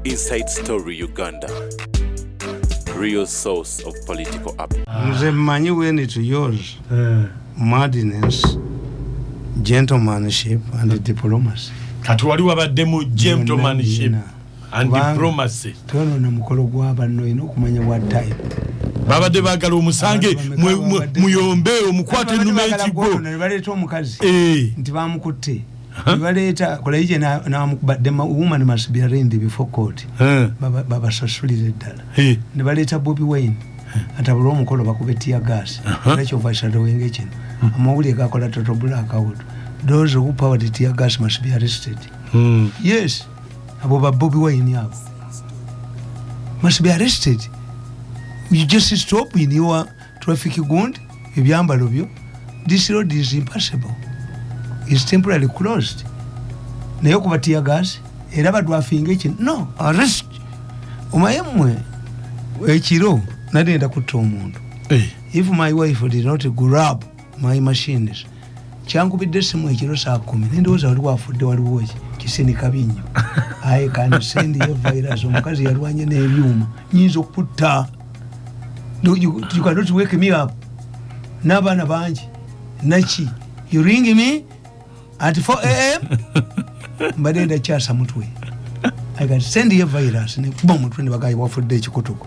Inside Story Uganda. Real source of political The money when it's yours, madness, gentlemanship, and diplomacy. Katuwaliwa bademu gentlemanship and diplomacy. Tono na mukolo gwaba no ino kumanya what time. Baba de bagala omusange muyombe omukwate nume ekigo. Nibaleeta omukazi. Nti bamukutte. Nibaleeta kola ije na the woman must be arraigned before court. Baba sasulire ddala. Nibaleeta Bobi Wine. Atabula omukolo bakube tear gas. Nakyo vashadowing kino. Amawuli gakola total blackout. Those who powered the tear gas must be arrested. Yes. Abo Bobi Wine yabo must be arrested. You just stop in your traffic gund ebyambalo byo. This road is impassable. It's temporarily closed. Nayo kuba tear gas era badwafinga kino. No, arrest. Omayemwe ekiro nadenda kutta omuntu. If my wife did not grab my machines, chankubidde simu ekiro saa 10 nendoza wali wafudde waliwo kiseni kabinyo. I can send you virus omukazi yalwanye n'ebyuma nyinza okutta. You cannot wake me up. N'abaana bangi naki you ring me at 4 a.m. mbadde ndakyasa mutwe. I can send you virus ne kuba mutwe ne bagayi wafudde ekikutuko.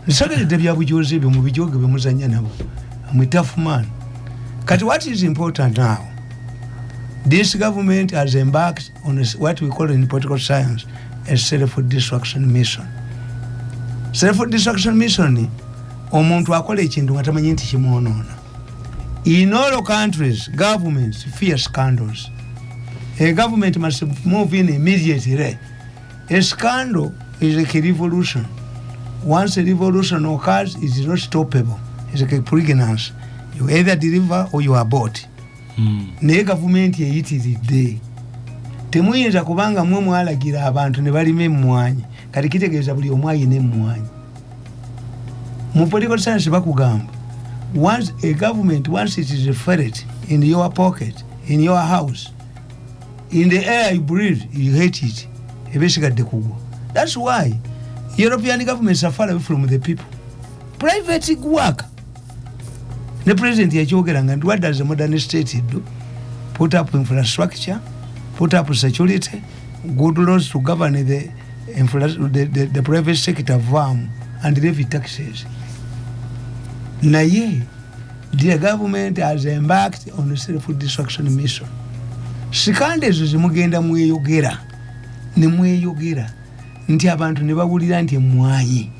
Nsagedde bya bujozi byo mu bijoge bye muzanya nabo. I'm a tough man. But what is important now? This government has embarked on what we call in political science a self-destruction mission. Self-destruction mission, omuntu akola ekintu nga tamanyi nti kimwonoona. In all countries, governments fear scandals. A government must move in immediately. A scandal is like a revolution. Once a revolution occurs, it is not stoppable. It's like a pregnancy. You either deliver or you abort. Naye gavumenti eyitiridde. Temuyinza kubanga mwe mwalagira abantu ne balima emmwanyi. Kati kitegeeza buli omu ayina emmwanyi. Mu political science bakugamba, once a government, once it is a ferret in your pocket, in your house, in the air you breathe, you hate it. Ebesigadde kugwa. That's why European governments are far away from the people. Private work. The president yachogeranga, and what does the modern state do? Put up infrastructure, put up security, good laws to govern the private sector farm and levy taxes. Naye, the government has embarked on a self-destruction mission. Sikande ezo zimugenda mweyogera, ne mweyogera, nti abantu ne bawulira nti emmwanyi.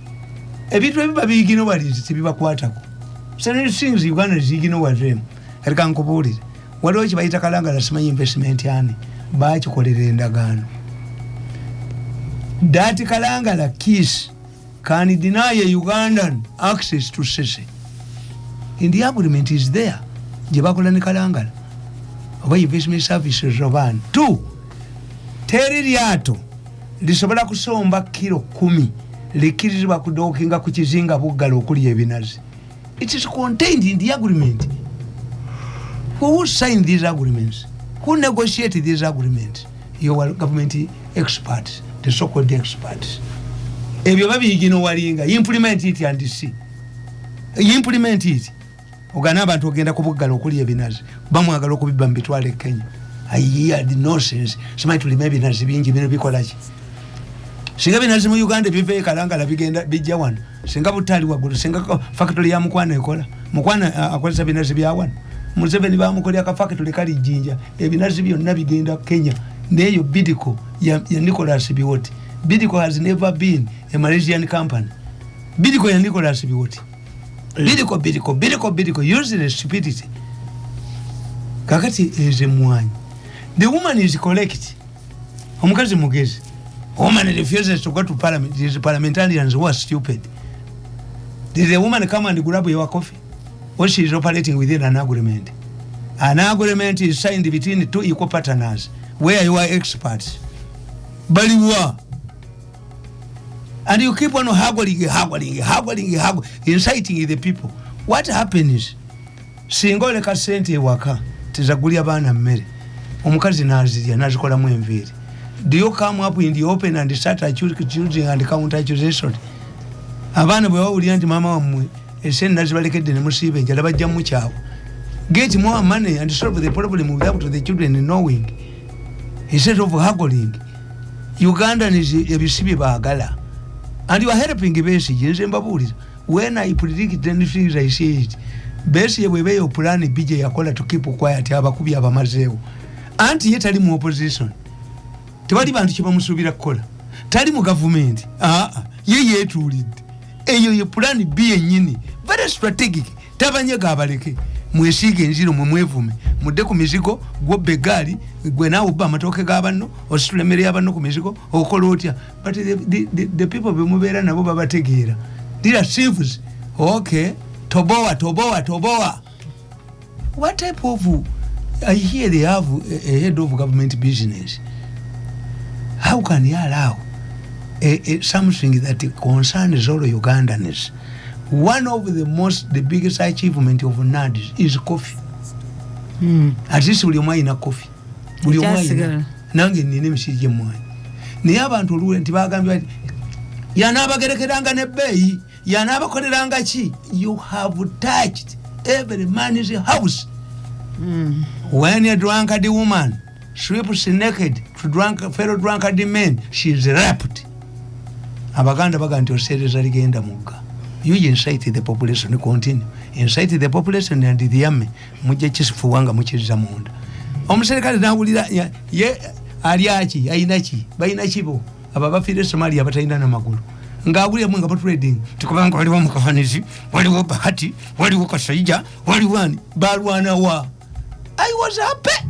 Ebintu ebiba biyigino balizi tebibakwatako. Certain things Uganda is igino them. Kati nkubulira. Waliwo kibayita kalangala simanyi investment yani. Bakikolera endagaano. That kalangala kiss can deny a Ugandan access to Sese. In the agreement is there. Gye bakola ne kalangala. Oba investment services robani. 2. Teri lyato lisobola kusomba kilo 10 likirizibwa kudokinga ku kizinga buggalo okuli ebinazi. It is contained in the agreement. Who signed these agreements? Who negotiated these agreements? Your government experts, the so-called experts. If you have implement it and see. Implement it. Oganaba to genda kubugalo kuli ebinazi. Bamwagala okubibba mbitwale Kenya. I hear the nonsense. Smite to maybe nazi bingi bino bikolachi. Singa binazi mu Uganda bive kalangala bigenda bijja wano. Singa butali wagulu singa factory ya mukwana ekola. Mukwana akozesa binazi bya wano. Museveni bamukolya ka factory kali jinja. Ebinazi byonna bigenda Kenya. Neyo Bidco ya Nicholas Biwott. Bidco has never been a Malaysian company. Bidco ya Nicholas Biwott. Bidco use the stupidity. Kakati is emmwanyi. The woman is correct. Omukazi mugezi. Woman refuses to go to parliament. These parliamentarians who are stupid. Did the woman come and grab your coffee? Or she is operating within an agreement? An agreement is signed between two equal partners, where you are experts. But you are. And you keep on haggling, inciting the people. What happens? Singole kasente waka, tizaguli abana mmere. Omukazi nazirya nazikola mu enviri. Do you come up in the open and start accusing and counter accusation? Abana bwe bawulira nti mama wamwe esente nazibalekedde ne musibe njala bajja mu kyawo. Get more money and solve the problem without the children knowing. Instead of haggling. Ugandan is ebisibi baagala. And you are helping Besi, nze mbabulira. When I predict the things I see it, Besi wewe yo plan BJ yakola to keep quiet abakubi abamazeewo. Anti ye tali mu opposition. Tewali bantu kye bamusubira kukola. Tali mu government. Ye yeetulidde. Eyo ye plan B yennyini. Very strategic. Tabanyega abaleke. Mwesiige enziro mwevume. Mudde ku mizigo gwo begali gwe nawe ubba amatoke g'abanno ositulemere y'abanno ku mizigo okola otya. But the people bemubeera nabo babategeera. These are civils. Okay. Toboa. What type of... I hear they have a head of government business. How can you allow something that concerns all Ugandans? One of the biggest achievement of NAD is coffee. At least buli omwa ina coffee. Buli omwa ina. Nange nine misije mwa. Ni abantu oluwe nti bagambye yanabagerekeranga ne beyi, yanabakoleranga ki. You have touched every man's house. When a drunkard woman sweeps naked to fellow drunkard men, she is raped. Abaganda baganti osereza ligenda mugga. You incite the population to continue. Incite the population and the army. Mujja kisifuwanga mukiza munda. Omuserikale nawulira ye aliachi ayinachi bayinachibo ababafire Somalia abatayina na magulu. Ngawulira mwenga pa trading tukubanga waliwo mukafanizi waliwo bahati waliwo kasajja waliwo ani balwana wa. I was happy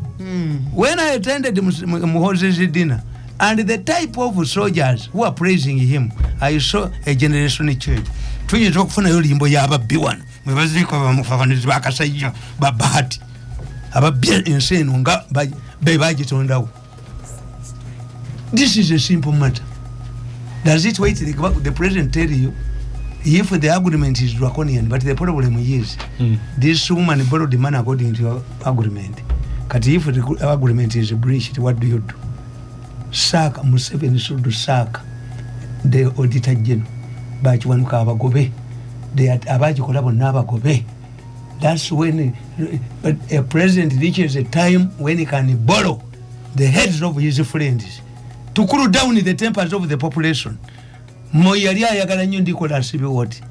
when I attended Muhozi's dinner, and the type of soldiers who are praising him, I saw a generation change. Tuyinza okufuna yo limbo y'ababbi wano mwebaziko bamufafanizi bakasajja babahati ababbye ensi eno nga be bagitondawo. This is a simple matter. Does it wait the president tell you if the agreement is draconian? But the problem is this woman borrowed the money according to your agreement. But if the agreement is breached, what do you do? Sack Museveni should sack the auditor general. Bachiwanuka abagobe. They are abajikola bonna abagobe. That's when a president reaches a time when he can borrow the heads of his friends to cool down the tempers of the population. Moyali ayagala nnyo Nicholas Biwott.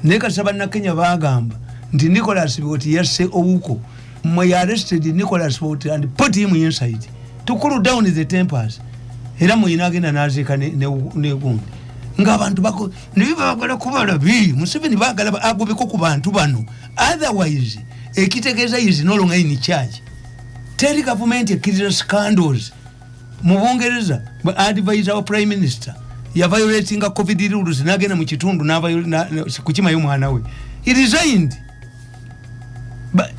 Nekasaba na Kenya bagamba nti Nicholas Biwott yasse owuko. Moy arrested Nicholas Biwott and put him inside to cool down the tempers. Era moyina agenda nazika ne gundi. Ngabantu bako nibiba bagala kubala bi Museveni bagala agobeko ku bantu bano. Otherwise ekitegeza is no longer in charge. Tell government ekiriza scandals. Mu Bungereza advisor of prime minister ya violating COVID rules nagena mu kitundu na kukima y'omwana we. He resigned. But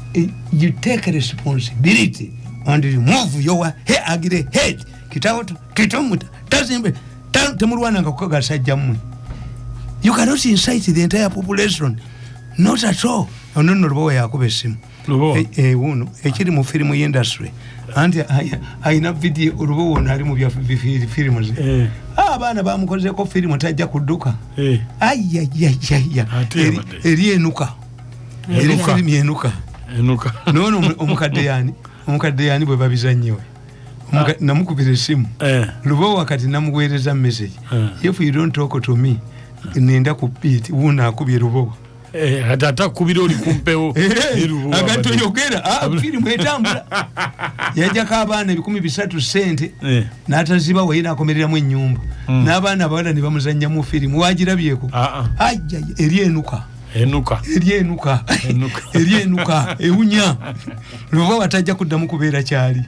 you take responsibility and remove your head. Kitamuta tazimbe temulwana ngakukaga sajja mmwe. You cannot incite the entire population. Not at all. Ono Lubowa yakuba essimu. Uno ekiri mu film industry. Anti ayina video Lubowa nali mu bya film ze. Abaana bamukozeko film tajja kudduka. Ayya. Erienuka. Eri film enuka. Nono omukadde yani bwe babizannyewe. Namukubira essimu. Lubowa kati namuweereza message. If you don't talk to me, nenda kupita wuna akubye Lubowa. Atata kubira oli kumpewo agato yogera film etambula yajja kabaana 13 sente n'ataziba wayina akomereramu ennyumba n'abaana abawala ne bamuzannya mu film wagirabyeko ajja erienuka ewunya Lubowa atajja kuddamu kubeera kyali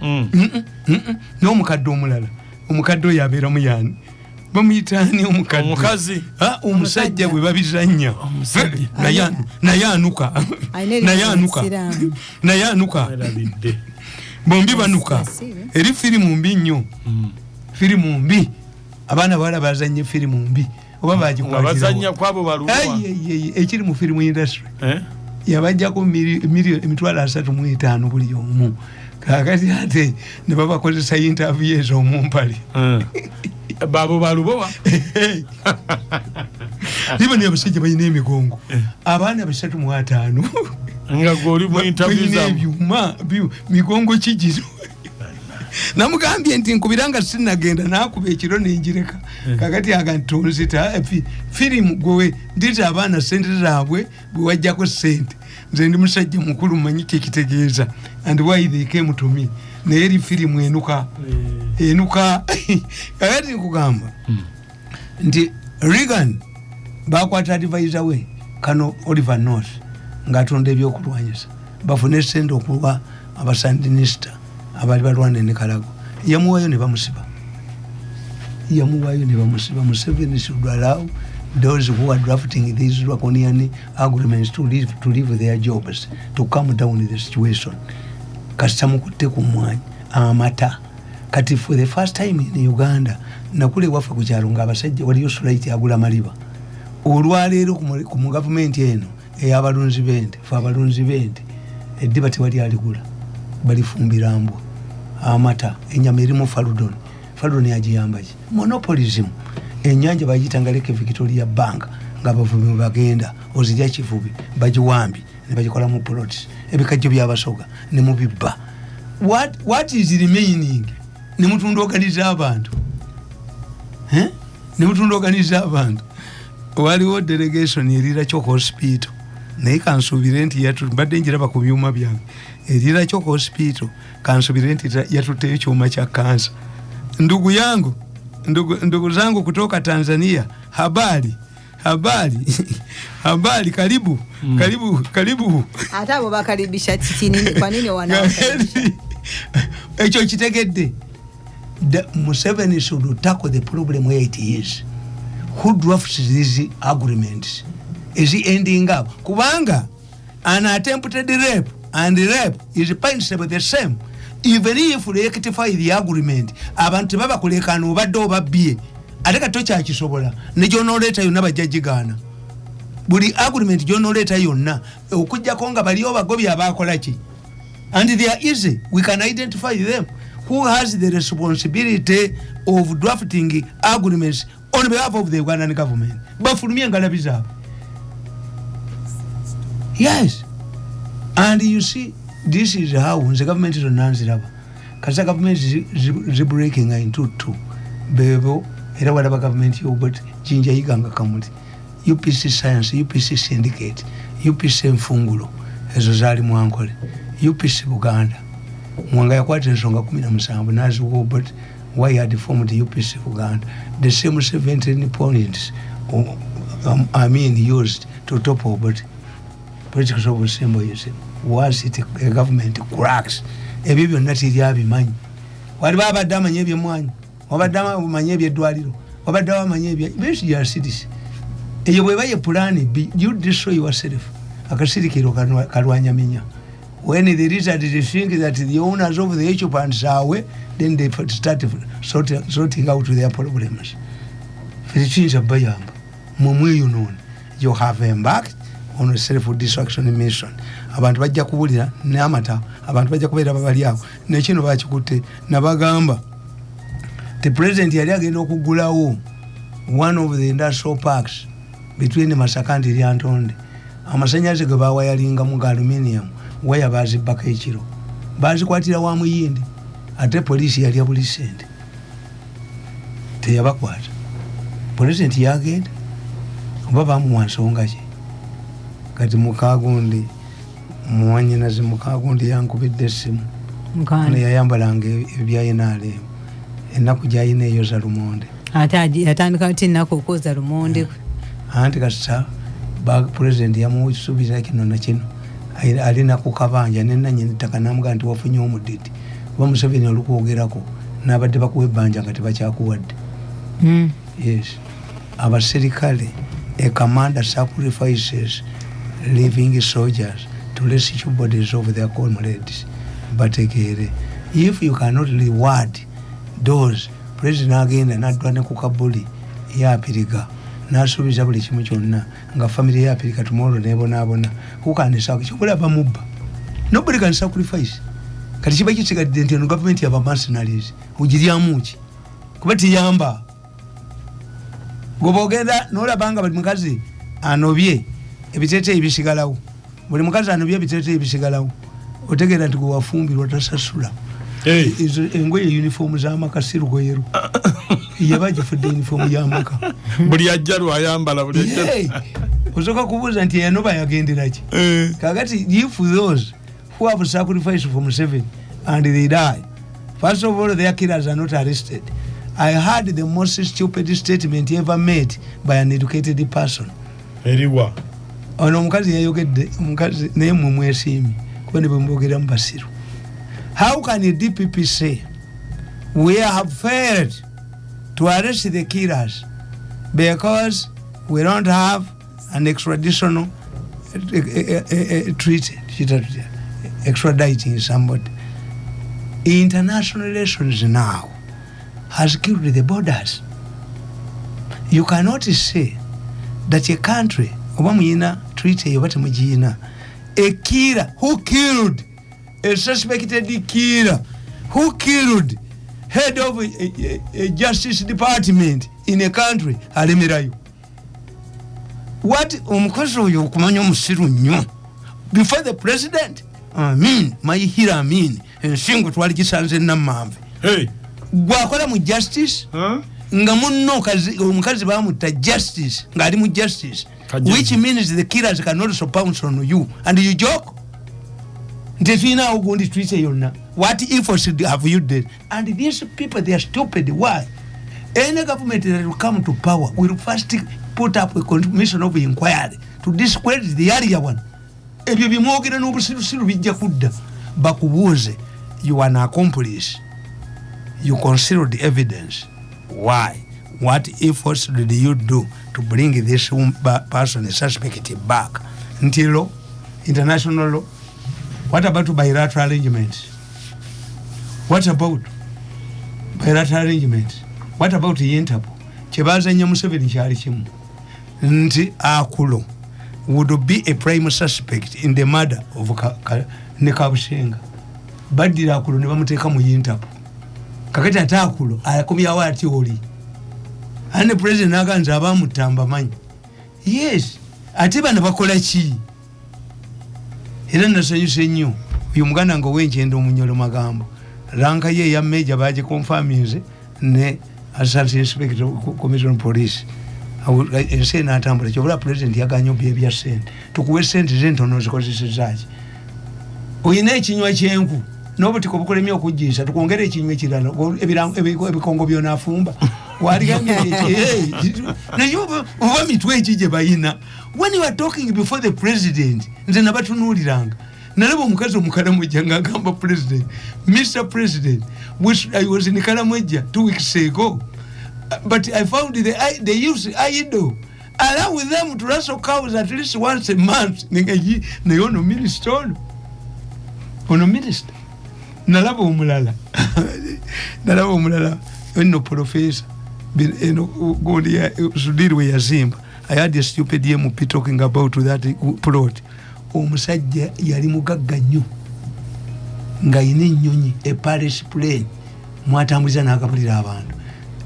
n'omukadde omulala omukadde oyo abeeramu yani bamuyitani omukazi omusajja bwe babizanya nayanuka bombi banuka eri firimu mbi nnyo firimu mbi abaana bawala bazanye firimu mbi oba bazanya kwabo baluwa ekiri mu firimu industry yabajjako $3.5 buli omu kakati ate ne babakozesa interview ezo mumpali babo balubowa niba ni abasajja balina emigongo abaana 305 nga goli mu interview za byuma migongo kigizo namugambye nti nkubiranga sinagenda nakuba ekiro nenjireka kakati agantonzita film gwe ndita abaana sente zaabwe bwajja ko sente nze ndi musajja mukulu manyike kitegeeza and why they came to me neeri film enuka kakati nkugamba nti Reagan bakwata advisor we kano Oliver North ngatonda ebyokulwanyisa bafune sente okuwa abasandinista abali balwana Nicaragua yamuwayo ne bamusiba Museveni should allow those who are drafting these draconian agreements to leave their jobs to come down with the situation kasitamu kutte ku mwanya amata kati for the first time in Uganda nakule wafa ku kyalo ng'abasajja waliyo Sulite agula maliba olwaleero ku government eno ey'abalunzi b'ente fe abalunzi b'ente eddiba tewali aligula balifumbira mbwa amata enyama erimu faludon yagiyambaki monopolism enyanja bagiyitanga Lake Victoria Bank ng'abavubi bagenda ozirya kivubi bagiwambi ne bagikolamu plots ebikajjo by'abasoga ne mubibba what is remaining ne mutunda organiza abantu waliwo delegation erira Choko Hospital naye kansubire nti badde njiraba ku byuma byange erira Choko Hospital kansubire nti yatuteyo kyuma kya kansa. Ndugu zangu kutoka Tanzania, habari karibu hata abo bakaribisha nini kwa nini wanawakaribisha echo kitegedde Museveni should tackle the problem where it is. Who drafts these agreements? Is he ending up? Kubanga an attempted rape and rape is punishable the same. Even if they rectify the agreement, abantu baba kulekana obadde obabbye ate katocha akisobola ne gy'onooleta yonna bajjajigana buli agreement gy'onooleta yonna okujjako nga baliyo bagobya abakola ki, and they are easy. We can identify them. Who has the responsibility of drafting agreements on behalf of the Ugandan government? Bafulumye ngalabi zaabwe. Yes. And you see, this is how the government is nanziraba. Kasa government is breaking into two. Bebo, era wadaba government yo, but jinja iganga kamuti. UPC Science, UPC Syndicate, UPC Mfungulo, ezo zali mwankole. UPC Buganda. Mwanga yakwata ensonga 17 naziwo, but why had formed the UPC Uganda? The same 17 points used to topple, but political symbolism. Was it a government cracks? Ebibyo nati byabimanyi. Wali babadde amanye ebyemwanyi, wabadde amanye eby'eddwaliro, wabadde amanye ebyo ya cities. Eyo bwe baye plan B, you destroy yourself. Akasirikiro kalwanyaminya. When the residents think that the owners of the occupants are away, then they start sorting out their problems. You have embarked on a self-destruction mission. Abantu bajja kubulira n'amata, abantu bajja kubeera babali awo. Nekino bakikutte nabagamba. The president yali agenda okugulawo one of the industrial parks between Masaka and Lyantonde. Amasannyalaze ge bawayalinga mu aluminium waya bazibbako ekiro. Bazikwatira wa muyindi. Ate poliisi yali abuli ssente. Teyabakwata. President yagenda oba bamuwa nsonga ki. Kati Mukagundi muwanyinazi Mukagundi yankubidde essimu. Mukane yayambalanga ebyayenale. Ennaku gyayina eyoza lumonde. Atandika ati ennaku okwoza lumonde. Anti kasa president yamusuubiza kino na kino. Alina ku kabanja nenanyini ttaka namuga nti wafunye omudidi. Oba Museveni olukwogerako n'abadde bakuwa ebbanja nga tebakyakuwadde. Yes. Abaserikale, a commander sacrifices living soldiers to rescue bodies of their comrades. But if you cannot reward those, President agenda n'addwana ku Kabuli yapiriga n'asuubiza buli kimu kyonna nga family yapirika tomorrow n'ebonaabona. Who can sacrifice? Nobody can sacrifice. kati kiba kisigadde nti eno gavumenti yaba mercenaries ugiryamuki kuba tiyamba gobogenda nolabanga buli mukazi anobye ebiteeteeyi bisigalawo buli mukazi anobye ebiteeteeyi bisigalawo otegeera nti gwewafumbirwa tasasula engoye uniform z'amaka sirweru yaba gifudde uniform y'amaka buli ajja lwayambala buli osoka kubuuza nti yanoba yagenderaki kakati if those who have sacrificed from 7 and they die, first of all their killers are not arrested. I heard the most stupid statement ever made by an educated person. Eriwa ono omukazi yayogedde omukazi naye mumwesiimi kuba ne bwemwogera mu basiru. How can a DPP say we have failed to arrest the killers because we don't have an extraditional treaty, extraditing somebody? International relations now has killed the borders. You cannot say that a country obamuyina treaty yobate mujina a killer who killed a suspected killer who killed head of a justice department in a country alemerayo. What omukozi oyo okumanya omusiru nnyo before the president mayihira ensingo twali kisanze nammanve gwakola mu justice nga munno omukazi bamutta justice ng'ali mu justice which means the killers can also pounce on you and you joke nti tulina ogundi twise yonna. What efforts have you did? And these people, they are stupid. Why? Any government that will come to power will first put up a commission of inquiry to discredit the earlier one. Ebyo bimwogera n'obusirusiru bijja kudda bakubuuze you are an accomplice, you consider the evidence. Why? What efforts did you do to bring this person, a suspect, back? Until law, international law. What about bilateral arrangements? What about bilateral arrangements? What about the Interpol? Chebazanya Museveni kyali kimu nti Akulo would be a prime suspect in the murder of Nekabushenga. Badira Akulo ne bamuteeka mu Interpol. Kakati ate Akulo ayakomyawo ati oli. Ane president naganza abamutamba manyi. Yes, ate bano bakola ki? Era nasanyuse nnyo uyu muganda ngo wenjendo munyolo magambo. Ranka ye ya major baje confirminze ne assistant inspector commission police. Ense natambula kyobula president yaganyo bye sente. Tukuwe sente zentono zikozesezaaji. Oyina ekinywa kyenku n'obutiko bukolemye okujjisa tukongera ekinywa ekirala ebikongo byona afumba. When you are talking before the president, nze nabatunuliranga nalaba omukazi omukalamoja nga agamba president, Mr. President, I was in Kalamoja 2 weeks ago, but I found they use idol. Allow them to wrestle cows at least once a month. Ono minister nalaba omulala no professor Gondi Sudiri Yazimba. I had a stupid MP talking about that plot. Omusajja yali mugagga nnyo nga yina ennyonyi a Paris plane mwatambuliza n'akabulira abantu.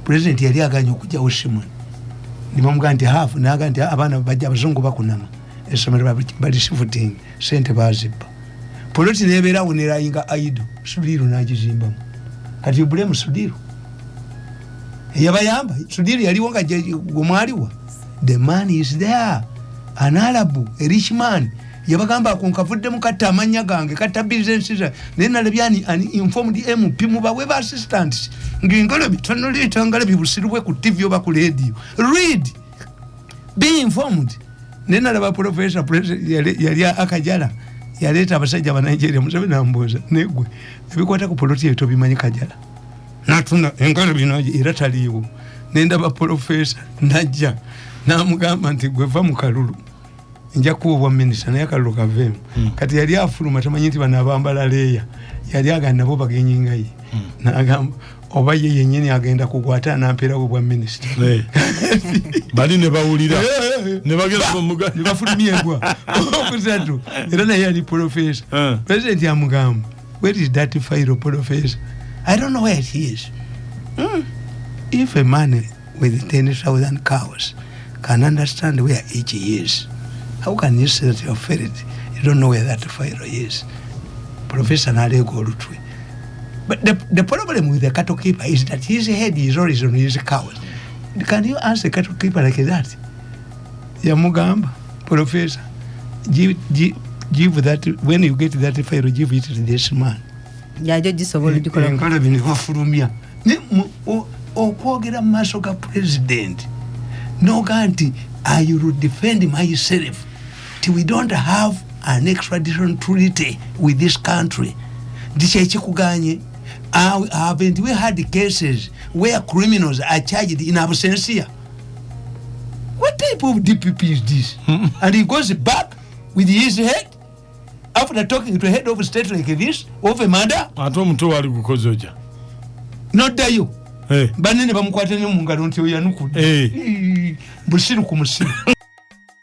President yali aganya okujjawo Simon nibamugaa nti hafu naga nti abaana bajja abazungu bakunama essomero bali sifuting sente bazibba. Poloti nebeerawo nerayinga aido Sudiru n'agizimbamu. Kati blame Sudiru yabayamba. Sudiru yaliwo nga gomwaliwa. The man is there, an Arabu, a rich man. Yabagamba konkavudde mukatta amanya gange katta business nena lebyani an informed MP mubawe assistants ngingala bitono litangala bibusirwe ku TV oba ku radio. Read, be informed. Nena laba professor president yali akajala yaleta abasajja ba Nigeria Museveni amboza negwe ebikwata ku poloti yeto bimanyi kajala natuna engalo binoje irataliwo nenda ba professor najja namugamba nti gweva mu kalulu nja kuwa minister naye kalulu kavemu kati yali afuluma tamanyi nti bana bambala leya yali aganda bo bagenyinga ye nagamba oba ye yennyini agenda kukwata nampera bwa minister bali ne bawulira ne bagera mu muga ne bafulumye gwa okuzatu era naye yali professor president yamugamba Where is that file, Professor? I don't know where it is. If a man with 10,000 cows can understand where each is, how can you say that you're ferret? You don't know where that file is. Professor Nalego Lutwe. But the problem with the cattle keeper is that his head is always on his cows. Can you ask a cattle keeper like that? Yamugamba, Professor, give that, when you get that file, give it to this man. Yajo jisobola dikola. Nkala bini wafulumya. Ne okwogera maaso ga president. No ganti, I will defend myself till we don't have an extradition treaty with this country. Haven't we had cases where criminals are charged in absentia? What type of DPP is this? And he goes back with his head after talking to a head of state like this of a murder? Not that you. Banene bamukwate ne mungalo nti oyanuku. Busiru ku musiru.